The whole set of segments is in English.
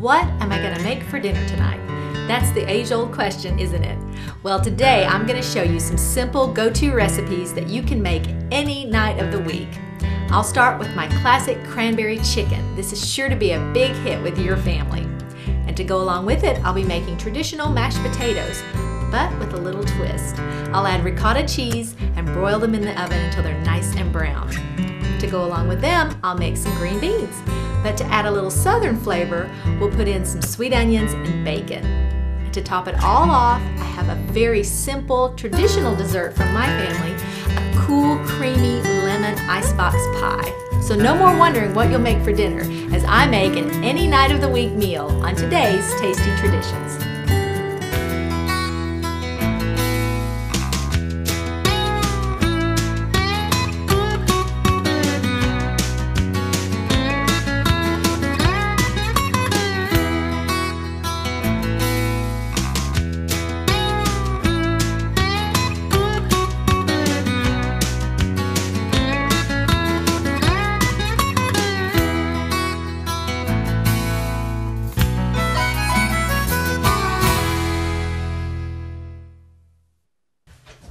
What am I going to make for dinner tonight? That's the age-old question, isn't it? Well, today I'm going to show you some simple go-to recipes that you can make any night of the week. I'll start with my classic cranberry chicken. This is sure to be a big hit with your family. And to go along with it, I'll be making traditional mashed potatoes, but with a little twist. I'll add ricotta cheese and broil them in the oven until they're nice and brown. To go along with them, I'll make some green beans. But to add a little southern flavor, we'll put in some sweet onions and bacon. And to top it all off, I have a very simple traditional dessert from my family, a cool, creamy lemon icebox pie. So no more wondering what you'll make for dinner as I make an any night of the week meal on today's Tasty Traditions.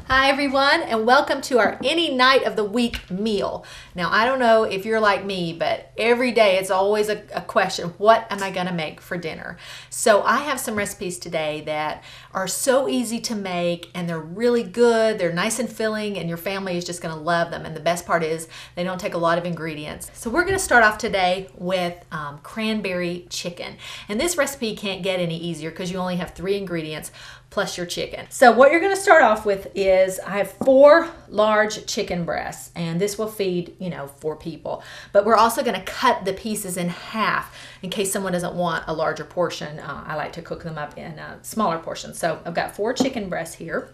Hi everyone, and welcome to our any night of the week meal. Now I don't know if you're like me, but every day it's always a question, what am I going to make for dinner? So I have some recipes today that are so easy to make and they're really good, they're nice and filling, and your family is just going to love them. And the best part is they don't take a lot of ingredients. So we're going to start off today with cranberry chicken. And this recipe can't get any easier because you only have 3 ingredients plus your chicken. So what you're going to start off with is I have 4 large chicken breasts, and this will feed, 4 people. But we're also going to cut the pieces in half in case someone doesn't want a larger portion. I like to cook them up in smaller portions. So I've got 4 chicken breasts here.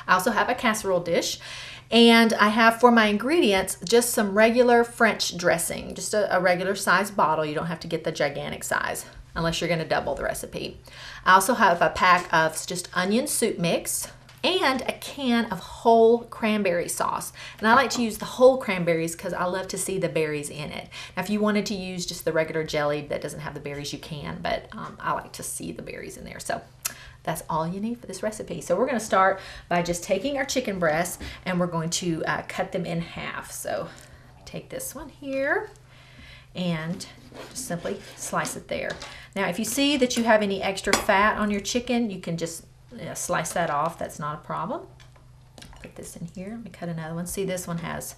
I also have a casserole dish. And I have for my ingredients just some regular French dressing, just a regular size bottle. You don't have to get the gigantic size unless you're going to double the recipe. I also have a pack of just onion soup mix and a can of whole cranberry sauce. And I like to use the whole cranberries because I love to see the berries in it. Now, if you wanted to use just the regular jelly that doesn't have the berries, you can, but I like to see the berries in there. So that's all you need for this recipe. So we're going to start by just taking our chicken breasts and we're going to cut them in half. So take this one here and just simply slice it there. Now, if you see that you have any extra fat on your chicken, you can just slice that off. That's not a problem. Put this in here. Let me cut another one. See, this one has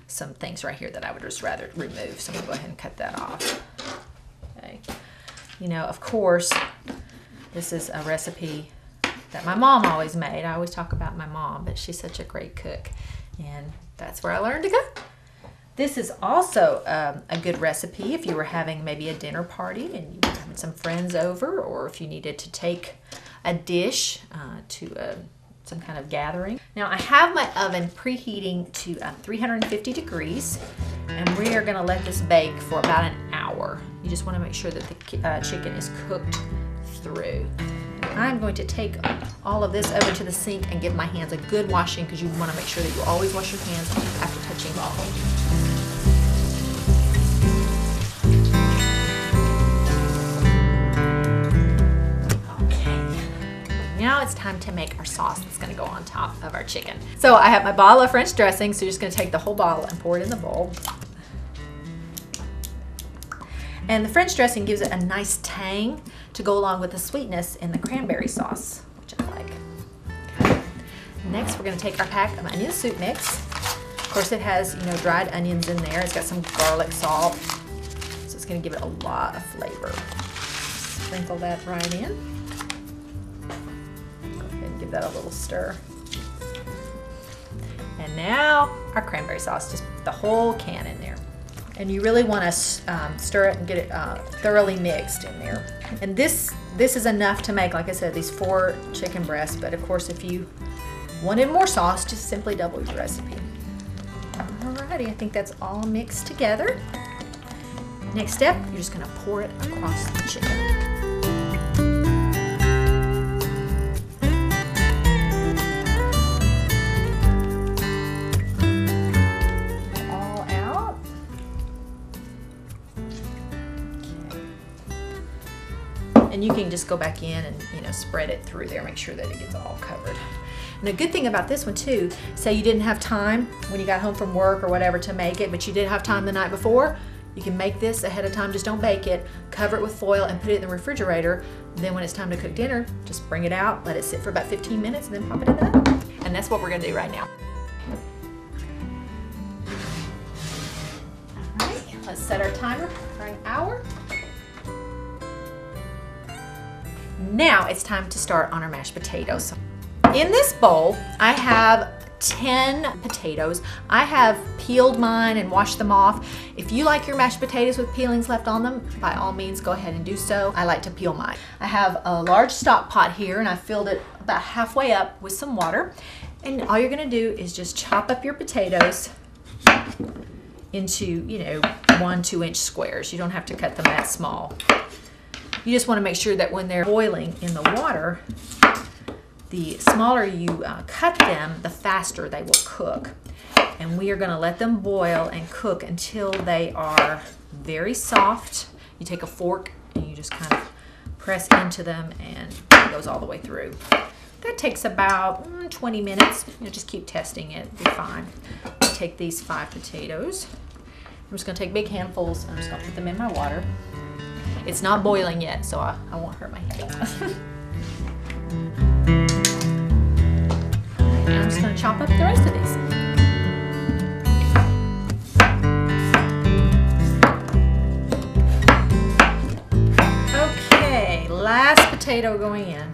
some things right here that I would just rather remove. So I'm going to go ahead and cut that off. Okay. Of course, this is a recipe that my mom always made. I always talk about my mom, but she's such a great cook, and that's where I learned to cook. This is also a good recipe if you were having maybe a dinner party and you were having some friends over, or if you needed to take a dish to some kind of gathering. Now I have my oven preheating to 350 degrees, and we are going to let this bake for about an hour. You just want to make sure that the chicken is cooked through. I'm going to take all of this over to the sink and give my hands a good washing because you want to make sure that you always wash your hands after touching all. Now it's time to make our sauce that's going to go on top of our chicken. So I have my bottle of French dressing, so you're just going to take the whole bottle and pour it in the bowl. And the French dressing gives it a nice tang to go along with the sweetness in the cranberry sauce, which I like. Okay. Next, we're going to take our pack of onion soup mix. Of course, it has, dried onions in there. It's got some garlic salt, so it's going to give it a lot of flavor. Sprinkle that right in. Give that a little stir. And now our cranberry sauce, just the whole can in there. And you really want to stir it and get it thoroughly mixed in there. And this is enough to make, like I said, these 4 chicken breasts. But of course, if you wanted more sauce, just simply double your recipe. Alrighty, I think that's all mixed together. Next step, you're just going to pour it across the chicken. And you can just go back in and, you know, spread it through there, make sure that it gets all covered. And the good thing about this one too, say you didn't have time when you got home from work or whatever to make it, but you did have time the night before, you can make this ahead of time. Just don't bake it, cover it with foil and put it in the refrigerator. Then when it's time to cook dinner, just bring it out, let it sit for about 15 minutes and then pop it in the oven. And that's what we're gonna do right now. All right, let's set our timer for an hour. Now it's time to start on our mashed potatoes. In this bowl, I have 10 potatoes. I have peeled mine and washed them off. If you like your mashed potatoes with peelings left on them, by all means go ahead and do so. I like to peel mine. I have a large stock pot here and I filled it about halfway up with some water. And all you're gonna do is just chop up your potatoes into, you know, 1-2 inch squares. You don't have to cut them that small. You just wanna make sure that when they're boiling in the water, the smaller you cut them, the faster they will cook. And we are gonna let them boil and cook until they are very soft. You take a fork and you just kind of press into them and it goes all the way through. That takes about 20 minutes. You know, just keep testing it, it'll be fine. I'll take these 5 potatoes. I'm just gonna take big handfuls and I'm just gonna put them in my water. It's not boiling yet, so I won't hurt my hands. I'm just going to chop up the rest of these. Okay, last potato going in.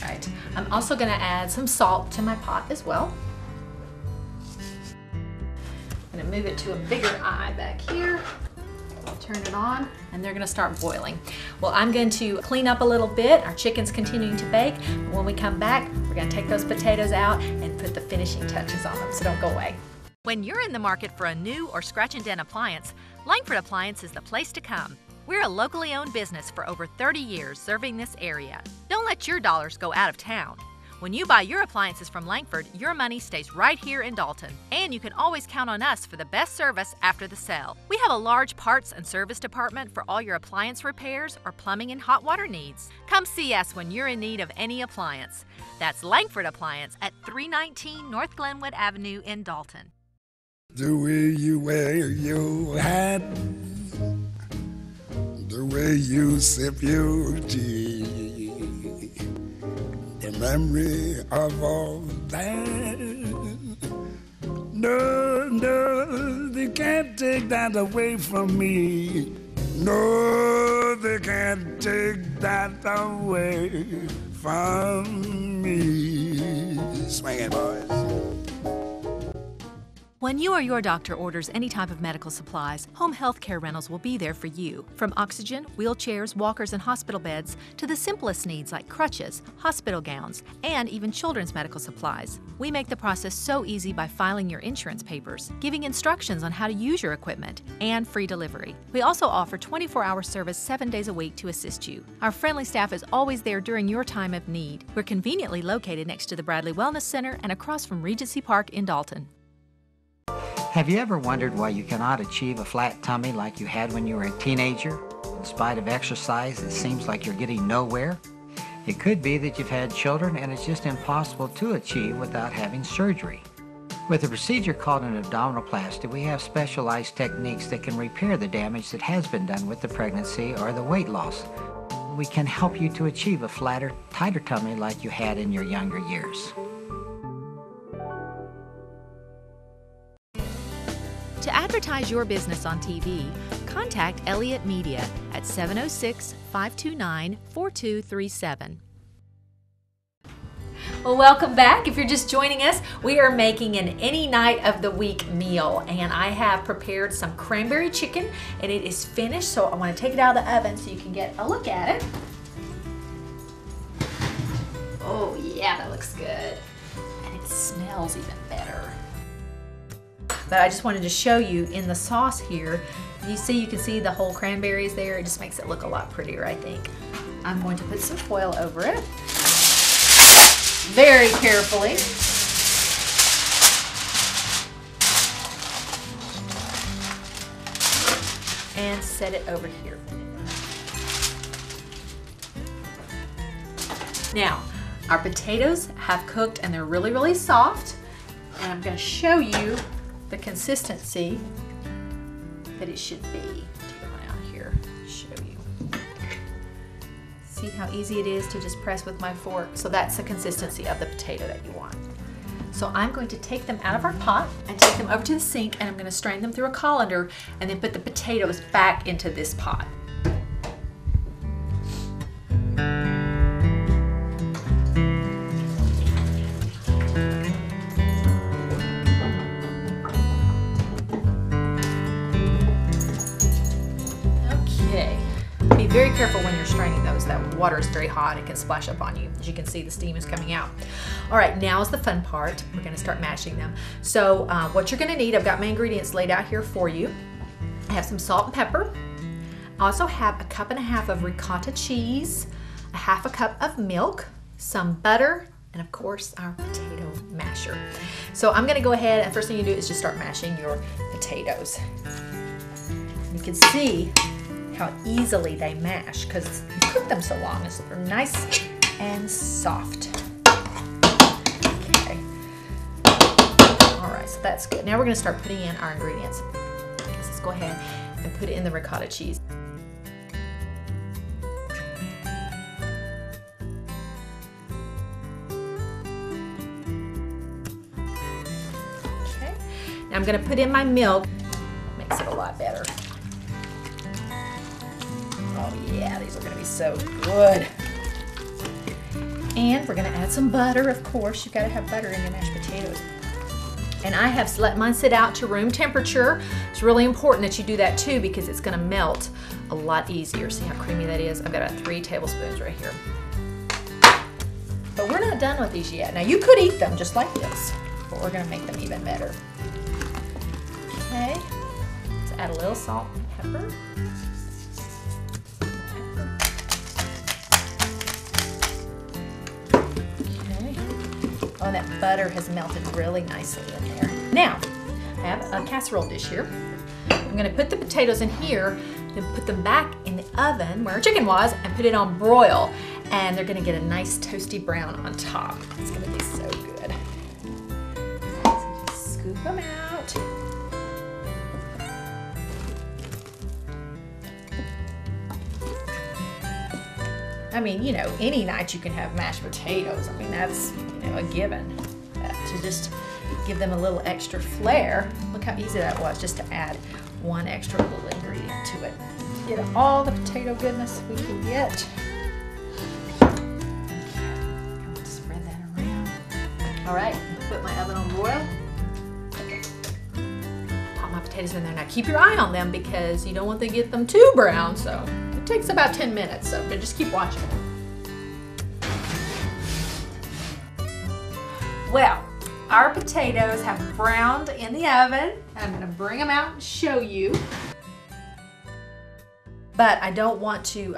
Alright, I'm also going to add some salt to my pot as well. I'm going to move it to a bigger eye back here. Turn it on and they're going to start boiling. Well, I'm going to clean up a little bit. Our chicken's continuing to bake. When we come back, we're going to take those potatoes out and put the finishing touches on them, so don't go away. When you're in the market for a new or scratch and dent appliance, Langford Appliance is the place to come. We're a locally owned business for over 30 years serving this area. Don't let your dollars go out of town. When you buy your appliances from Langford, your money stays right here in Dalton. And you can always count on us for the best service after the sale. We have a large parts and service department for all your appliance repairs or plumbing and hot water needs. Come see us when you're in need of any appliance. That's Langford Appliance at 319 North Glenwood Avenue in Dalton. The way you wear your hat, the way you sip your tea, the memory of all that. No, they can't take that away from me. No, they can't take that away from me. Swing it, boys. When you or your doctor orders any type of medical supplies, Home Health Care Rentals will be there for you. From oxygen, wheelchairs, walkers, and hospital beds to the simplest needs like crutches, hospital gowns, and even children's medical supplies. We make the process so easy by filing your insurance papers, giving instructions on how to use your equipment, and free delivery. We also offer 24-hour service 7 days a week to assist you. Our friendly staff is always there during your time of need. We're conveniently located next to the Bradley Wellness Center and across from Regency Park in Dalton. Have you ever wondered why you cannot achieve a flat tummy like you had when you were a teenager? In spite of exercise, it seems like you're getting nowhere. It could be that you've had children and it's just impossible to achieve without having surgery. With a procedure called an abdominoplasty, we have specialized techniques that can repair the damage that has been done with the pregnancy or the weight loss. We can help you to achieve a flatter, tighter tummy like you had in your younger years. To advertise your business on TV, contact Elliott Media at 706-529-4237. Well, welcome back. If you're just joining us, we are making an any night of the week meal, and I have prepared some cranberry chicken and it is finished, so I want to take it out of the oven so you can get a look at it. Oh yeah, that looks good. And it smells even better. But I just wanted to show you in the sauce here, you can see the whole cranberries there. It just makes it look a lot prettier, I think. I'm going to put some foil over it. Very carefully. and set it over here. Now, our potatoes have cooked and they're really, really soft. And I'm going to show you the consistency that it should be. Take one out here, show you. See how easy it is to just press with my fork? So that's the consistency of the potato that you want. So I'm going to take them out of our pot and take them over to the sink, and I'm going to strain them through a colander and then put the potatoes back into this pot. Be very careful when you're straining those. That water is very hot. It can splash up on you. As you can see, the steam is coming out. All right, now is the fun part. We're going to start mashing them. So what you're going to need, I've got my ingredients laid out here for you. I have some salt and pepper. I also have 1.5 cups of ricotta cheese, 1/2 cup of milk, some butter, and of course our potato masher. So I'm going to go ahead, and first thing you do is just start mashing your potatoes. You can see how easily they mash because you cook them so long. So they're nice and soft. Okay. All right, so that's good. Now we're going to start putting in our ingredients. So let's go ahead and put it in the ricotta cheese. Okay. Now I'm going to put in my milk. Makes it a lot better. Oh yeah, these are going to be so good. And we're going to add some butter, of course. You've got to have butter in your mashed potatoes. And I have let mine sit out to room temperature. It's really important that you do that too because it's going to melt a lot easier. See how creamy that is? I've got about 3 tablespoons right here. But we're not done with these yet. Now you could eat them just like this, but we're going to make them even better. Okay, let's add a little salt and pepper. Oh, that butter has melted really nicely in there. Now, I have a casserole dish here. I'm going to put the potatoes in here, then put them back in the oven where our chicken was, and put it on broil. And they're going to get a nice toasty brown on top. It's going to be so good. So just scoop them out. I mean, you know, any night you can have mashed potatoes. I mean, that's, you know, a given. To just give them a little extra flair. Look how easy that was just to add one extra little ingredient to it. Get all the potato goodness we can get. Okay, I'm going to spread that around. All right, put my oven on broil. Pop my potatoes in there. Now keep your eye on them because you don't want to get them too brown. So it takes about 10 minutes, but just keep watching. Well, our potatoes have browned in the oven. I'm going to bring them out and show you. But I don't want to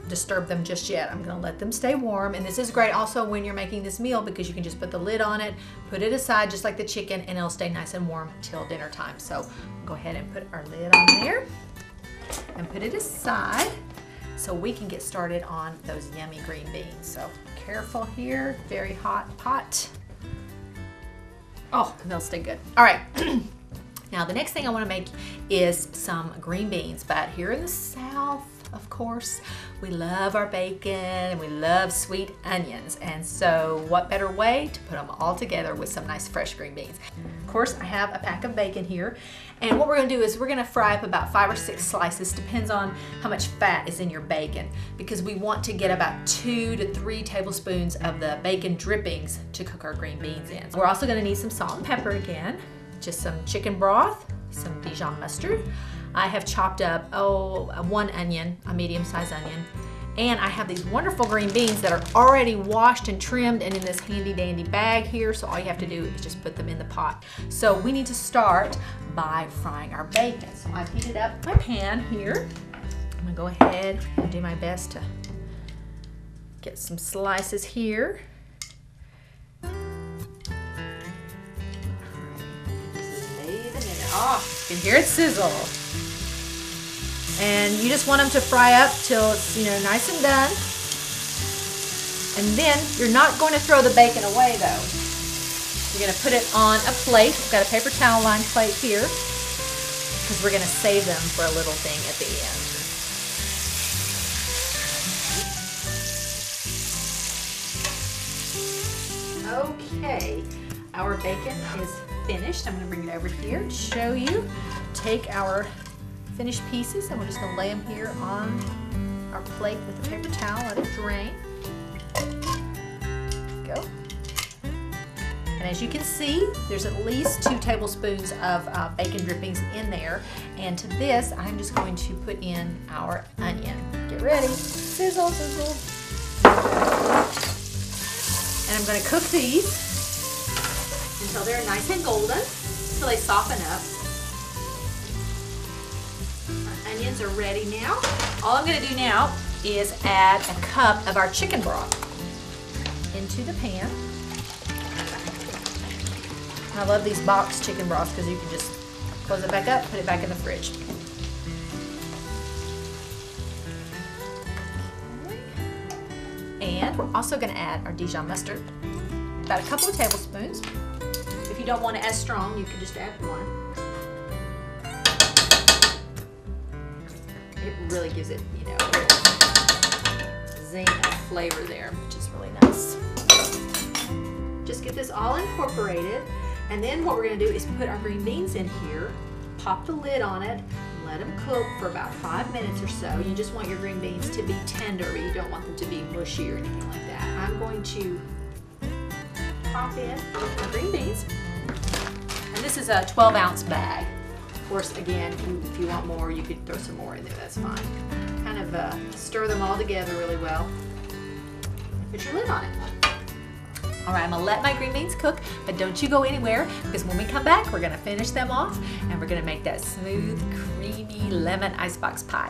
disturb them just yet. I'm going to let them stay warm. And this is great also when you're making this meal because you can just put the lid on it, put it aside just like the chicken, and it'll stay nice and warm until dinner time. So go ahead and put our lid on there and put it aside so we can get started on those yummy green beans. So careful here, very hot pot. Oh, they'll stay good. All right. Now the next thing I want to make is some green beans, but here in the South, of course, we love our bacon and we love sweet onions. And so what better way to put them all together with some nice fresh green beans. Of course, I have a pack of bacon here. And what we're going to do is we're going to fry up about 5 or 6 slices, depends on how much fat is in your bacon, because we want to get about 2 to 3 tablespoons of the bacon drippings to cook our green beans in. We're also going to need some salt and pepper again, just some chicken broth, some Dijon mustard. I have chopped up, 1 onion, a medium-sized onion, and I have these wonderful green beans that are already washed and trimmed and in this handy-dandy bag here, so all you have to do is just put them in the pot. So we need to start by frying our bacon. So I've heated up my pan here. I'm gonna go ahead and do my best to get some slices here. Just lay them in there. Oh, you can hear it sizzle. And you just want them to fry up till it's, nice and done. And then you're not going to throw the bacon away though. You're going to put it on a plate. We've got a paper towel lined plate here because we're going to save them for a little thing at the end. Okay, our bacon is finished. I'm going to bring it over here to show you. Take our finished pieces and we're just going to lay them here on our plate with a paper towel, let it drain. Go. And as you can see, there's at least 2 tablespoons of bacon drippings in there. And to this, I'm just going to put in our onion. Get ready. Sizzle, sizzle. And I'm going to cook these until they're nice and golden, until they soften up. Our onions are ready now. All I'm going to do now is add a cup of our chicken broth into the pan. I love these boxed chicken broths because you can just close it back up, put it back in the fridge. And we're also going to add our Dijon mustard, about a couple of tablespoons. If you don't want it as strong, you can just add 1. It really gives it, a zing of flavor there, which is really nice. Just get this all incorporated. And then what we're going to do is put our green beans in here, pop the lid on it, and let them cook for about 5 minutes or so. You just want your green beans to be tender, but you don't want them to be mushy or anything like that. I'm going to pop in my green beans. And this is a 12-ounce bag. Of course, again, if you want more, you could throw some more in there, that's fine. Kind of stir them all together really well. Put your lid on it. All right, I'm gonna let my green beans cook, but don't you go anywhere because when we come back, we're gonna finish them off and we're gonna make that smooth, creamy lemon icebox pie.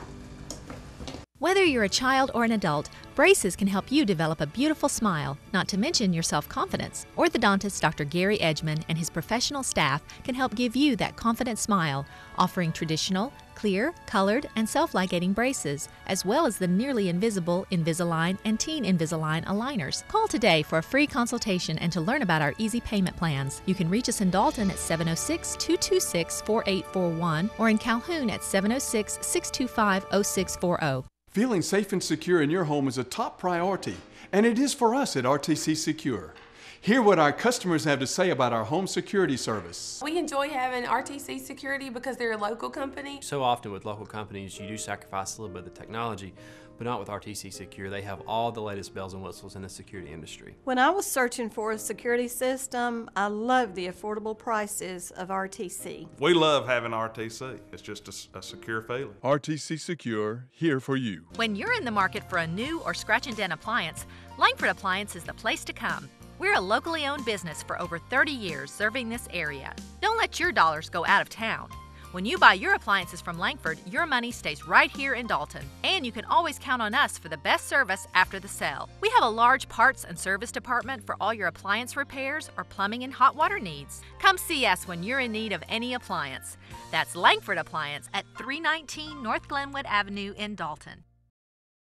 Whether you're a child or an adult, braces can help you develop a beautiful smile, not to mention your self-confidence. Orthodontist Dr. Gary Edgman and his professional staff can help give you that confident smile, offering traditional, clear, colored, and self-ligating braces, as well as the nearly invisible Invisalign and Teen Invisalign aligners. Call today for a free consultation and to learn about our easy payment plans. You can reach us in Dalton at 706-226-4841 or in Calhoun at 706-625-0640. Feeling safe and secure in your home is a top priority, and it is for us at RTC Secure. Hear what our customers have to say about our home security service. We enjoy having RTC Security because they're a local company. So often with local companies, you do sacrifice a little bit of the technology, but not with RTC Secure. They have all the latest bells and whistles in the security industry. When I was searching for a security system, I loved the affordable prices of RTC. We love having RTC. It's just a secure feeling. RTC Secure, here for you. When you're in the market for a new or scratch and dent appliance, Langford Appliance is the place to come. We're a locally owned business for over 30 years serving this area. Don't let your dollars go out of town. When you buy your appliances from Langford, your money stays right here in Dalton. And you can always count on us for the best service after the sale. We have a large parts and service department for all your appliance repairs or plumbing and hot water needs. Come see us when you're in need of any appliance. That's Langford Appliance at 319 North Glenwood Avenue in Dalton.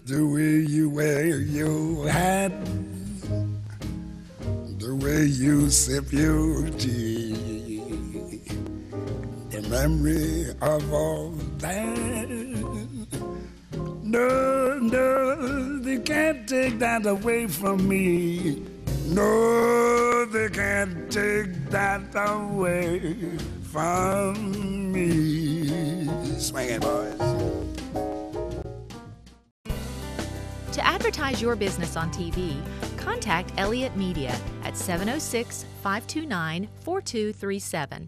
The way you wear your hat, the way you sip your tea, the memory of all that. No, they can't take that away from me. No, they can't take that away from me. Swing it, boys. To advertise your business on TV, contact Elliott Media at 706-529-4237.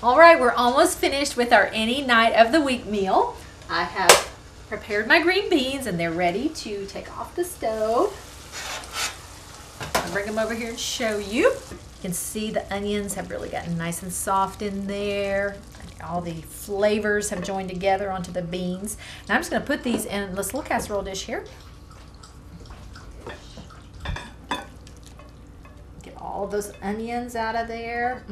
All right, we're almost finished with our any night of the week meal. I have prepared my green beans and they're ready to take off the stove. I'll bring them over here and show you. You can see the onions have really gotten nice and soft in there. All the flavors have joined together onto the beans. Now I'm just going to put these in this little casserole dish here. Get all of those onions out of there.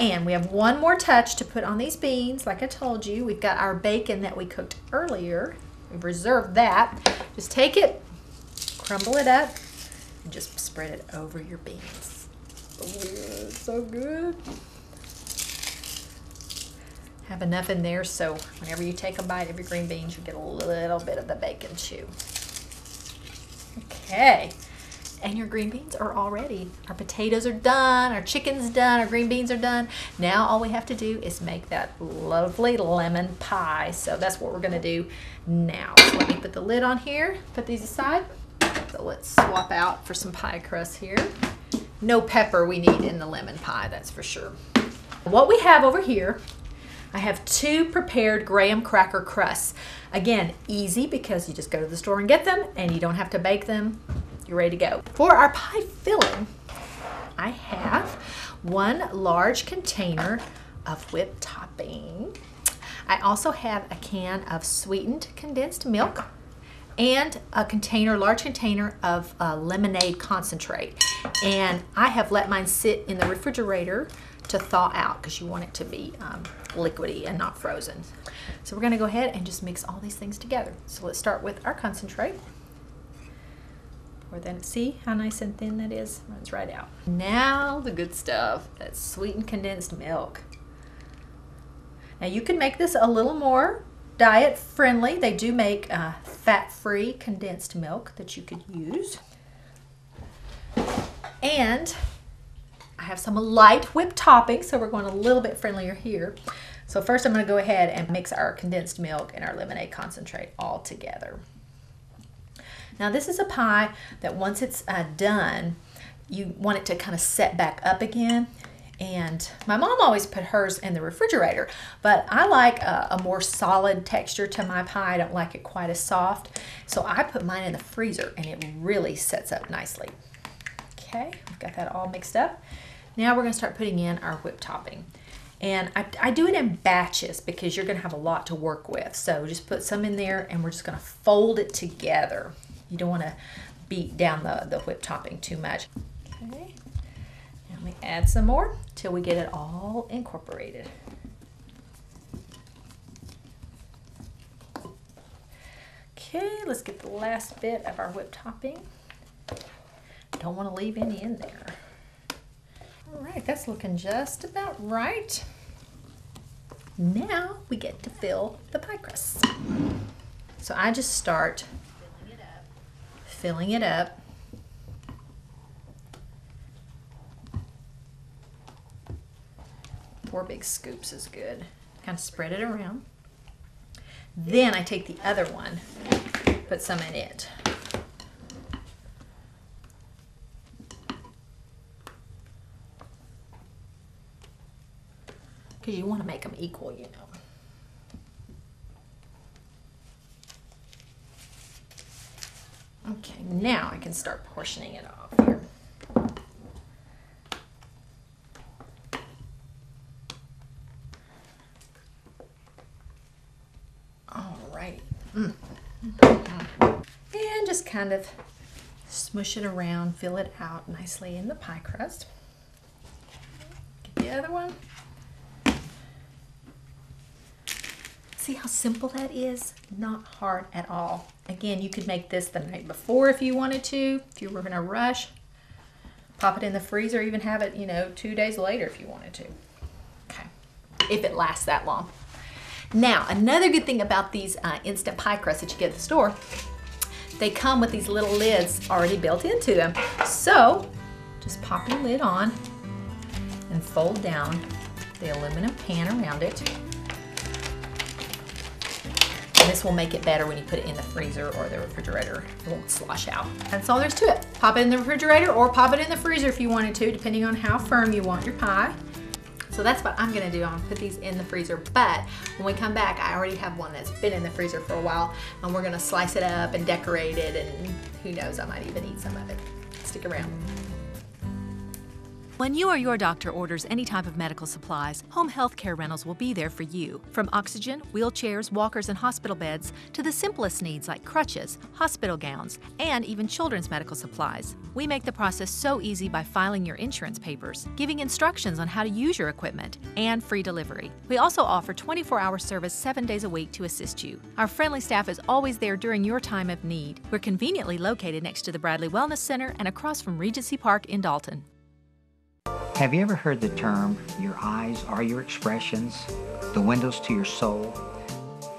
And we have one more touch to put on these beans. Like I told you, we've got our bacon that we cooked earlier. We've reserved that. Just take it, crumble it up, and just spread it over your beans. Oh, so good. Have enough in there so whenever you take a bite of your green beans, you get a little bit of the bacon chew. Okay, and your green beans are all ready. Our potatoes are done, our chicken's done, our green beans are done. Now all we have to do is make that lovely lemon pie. So that's what we're gonna do now. So let me put the lid on here, put these aside. So let's swap out for some pie crust here. No pepper we need in the lemon pie, that's for sure. What we have over here, I have 2 prepared graham cracker crusts. Again, easy because you just go to the store and get them and you don't have to bake them. You're ready to go. For our pie filling, I have 1 large container of whipped topping. I also have a can of sweetened condensed milk and a large container of lemonade concentrate. And I have let mine sit in the refrigerator to thaw out because you want it to be liquidy and not frozen. So we're going to go ahead and just mix all these things together. So let's start with our concentrate. Pour that, see how nice and thin that is? Runs right out. Now the good stuff, that's sweetened condensed milk. Now you can make this a little more diet friendly. They do make fat-free condensed milk that you could use. And I have some light whipped topping, so we're going a little bit friendlier here. So first I'm going to go ahead and mix our condensed milk and our lemonade concentrate all together. Now this is a pie that once it's done, you want it to kind of set back up again. And my mom always put hers in the refrigerator, but I like a more solid texture to my pie. I don't like it quite as soft. So I put mine in the freezer and it really sets up nicely. Okay, we've got that all mixed up. Now we're going to start putting in our whipped topping. And I do it in batches because you're going to have a lot to work with. So just put some in there and we're just going to fold it together. You don't want to beat down the whipped topping too much. Okay, now let me add some more till we get it all incorporated. Okay, let's get the last bit of our whipped topping. Don't want to leave any in there. All right, that's looking just about right. Now we get to fill the pie crust. So I just start filling it up. 4 big scoops is good. Kind of spread it around. Then I take the other one, put some in it. Because you want to make them equal, you know. Okay, now I can start portioning it off here. All right. And just kind of smush it around, fill it out nicely in the pie crust. Get the other one. See how simple that is? Not hard at all. Again, you could make this the night before if you wanted to, if you were in a rush. Pop it in the freezer, even have it, 2 days later if you wanted to. Okay, if it lasts that long. Now, another good thing about these instant pie crusts that you get at the store, they come with these little lids already built into them. So, just pop your lid on and fold down the aluminum pan around it. And this will make it better when you put it in the freezer or the refrigerator. It won't slosh out. That's all there is to it. Pop it in the refrigerator or pop it in the freezer if you wanted to, depending on how firm you want your pie. So that's what I'm gonna do. I'm gonna put these in the freezer, but when we come back, I already have one that's been in the freezer for a while, and we're gonna slice it up and decorate it, and who knows, I might even eat some of it. Stick around. When you or your doctor orders any type of medical supplies, Home Health Care Rentals will be there for you. From oxygen, wheelchairs, walkers, and hospital beds to the simplest needs like crutches, hospital gowns, and even children's medical supplies. We make the process so easy by filing your insurance papers, giving instructions on how to use your equipment, and free delivery. We also offer 24-hour service 7 days a week to assist you. Our friendly staff is always there during your time of need. We're conveniently located next to the Bradley Wellness Center and across from Regency Park in Dalton. Have you ever heard the term, your eyes are your expressions, the windows to your soul?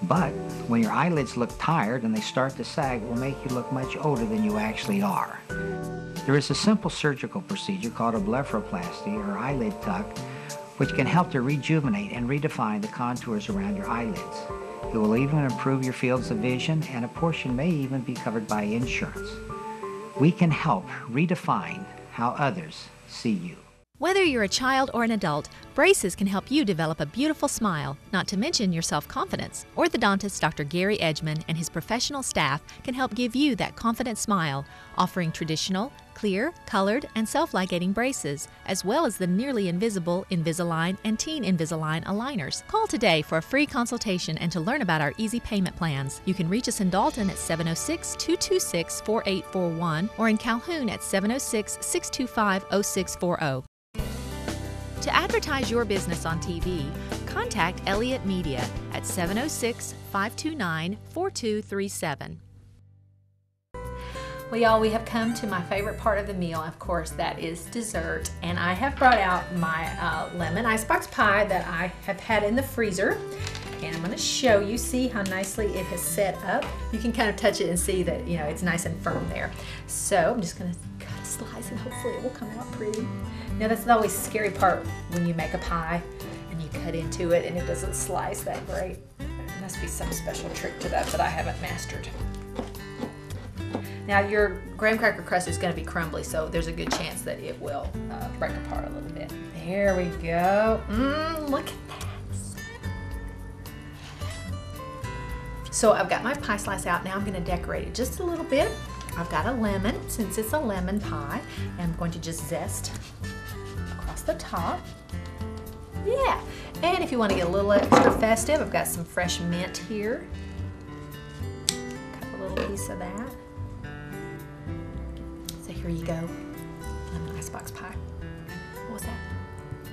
But when your eyelids look tired and they start to sag, it will make you look much older than you actually are. There is a simple surgical procedure called a blepharoplasty or eyelid tuck, which can help to rejuvenate and redefine the contours around your eyelids. It will even improve your fields of vision, and a portion may even be covered by insurance. We can help redefine how others see you. Whether you're a child or an adult, braces can help you develop a beautiful smile, not to mention your self-confidence. Orthodontist Dr. Gary Edgman and his professional staff can help give you that confident smile, offering traditional, clear, colored, and self-ligating braces, as well as the nearly invisible Invisalign and Teen Invisalign aligners. Call today for a free consultation and to learn about our easy payment plans. You can reach us in Dalton at 706-226-4841 or in Calhoun at 706-625-0640. To advertise your business on TV, contact Elliott Media at 706-529-4237. Well, y'all, we have come to my favorite part of the meal. Of course, that is dessert. And I have brought out my lemon icebox pie that I have had in the freezer. And I'm going to show you, see how nicely it has set up. You can kind of touch it and see that, you know, it's nice and firm there. So I'm just going to cut a slice and hopefully it will come out pretty. Now, that's always the scary part when you make a pie and you cut into it and it doesn't slice that great. There must be some special trick to that I haven't mastered. Now, your graham cracker crust is going to be crumbly, so there's a good chance that it will break apart a little bit. There we go. Look at that. So I've got my pie slice out. Now I'm going to decorate it just a little bit. I've got a lemon, since it's a lemon pie, and I'm going to just zest across the top. Yeah, and if you want to get a little extra festive, I've got some fresh mint here. Cut a little piece of that. So here you go, lemon icebox pie. What was that? I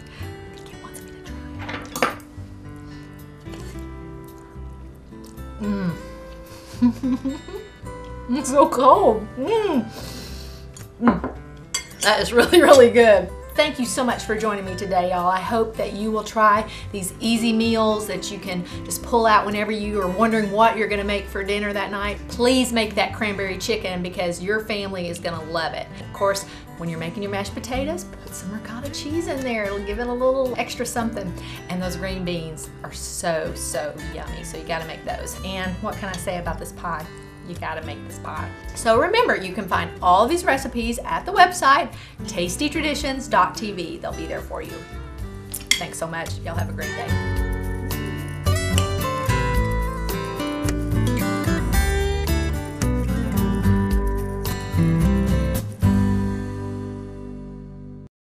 think it wants me to try. It's so cold. That is really, really good. Thank you so much for joining me today, y'all. I hope that you will try these easy meals that you can just pull out whenever you are wondering what you're gonna make for dinner that night. Please make that cranberry chicken because your family is gonna love it. Of course, when you're making your mashed potatoes, put some ricotta cheese in there. It'll give it a little extra something. And those green beans are so, so yummy. So you gotta make those. And what can I say about this pie? You gotta make this pie. So remember, you can find all of these recipes at the website, tastytraditions.tv. They'll be there for you. Thanks so much. Y'all have a great day.